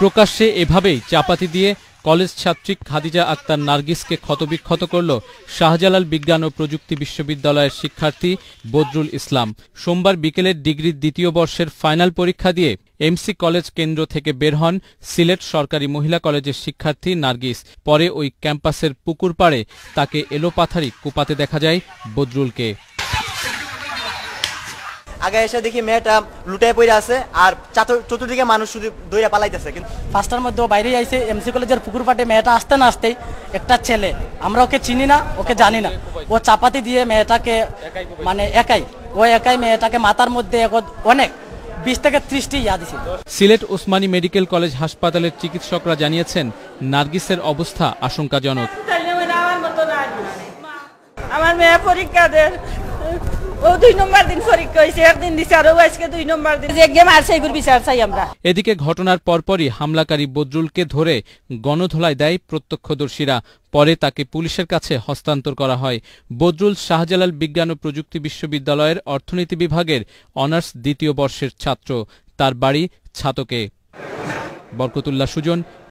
প্রকাশ্যে এভাবেই চাপাতি দিয়ে কলেজ ছাত্রী খাদিজা আক্তার নার্গিসকে ক্ষতবিক্ষত করল শাহজালাল বিজ্ঞান ও প্রযুক্তি বিশ্ববিদ্যালয়ের শিক্ষার্থী বদরুল ইসলাম। সোমবার বিকেলে ডিগ্রির দ্বিতীয় বর্ষের ফাইনাল পরীক্ষা দিয়ে এমসি কলেজ কেন্দ্র থেকে বের হন সিলেট সরকারি মহিলা কলেজের শিক্ষার্থী নার্গিস। পরে ওই ক্যাম্পাসের পুকুর পাড়ে তাকে এলোপাথারি কুপাতে দেখা যায় বদরুলকে। আগে এসে দেখি মেয়েটা লুটায় পড়ে আছে আর চতুর্দিকে মানুষ শুধু দৌড়ে পালাইতেছে। কিন্তু পাঁচটার মধ্যে বাইরে আইছে এমসি কলেজের পুকুর পাটে। মেয়েটা আসতে না আসতেই একটা ছেলে, আমরা ওকে চিনি না, ওকে জানি না, ও চাপাতি দিয়ে মেয়েটাকে মানে একাই মেয়েটাকে মাথার মধ্যে অনেক 20 থেকে 30টি ইয়া দিছে। সিলেট ওসমানী মেডিকেল কলেজ হাসপাতালের চিকিৎসকরা জানিয়েছেন নার্গিসের অবস্থা আশঙ্কাজনক। আমার মেয়ে পরীক্ষা দেন, ও 2 নম্বর দিন পরীক্ষা হয়েছে, একদিন দিছে আর আজকে 2 নম্বর দিন। যে গেম আছে এগুলো বিচার চাই আমরা। এদিকে ঘটনার পরপরই হামলাকারী বদরুলকে ধরে গণধোলায় দেয় প্রত্যক্ষদর্শীরা। পরে তাকে পুলিশের কাছে হস্তান্তর করা হয়। বদরুল শাহজালাল বিজ্ঞান ও প্রযুক্তি বিশ্ববিদ্যালয়ের অর্থনীতি বিভাগের অনার্স দ্বিতীয় বর্ষের ছাত্র। তার বাড়ি ছাতকে। বরকতুল্লাহ সুজন,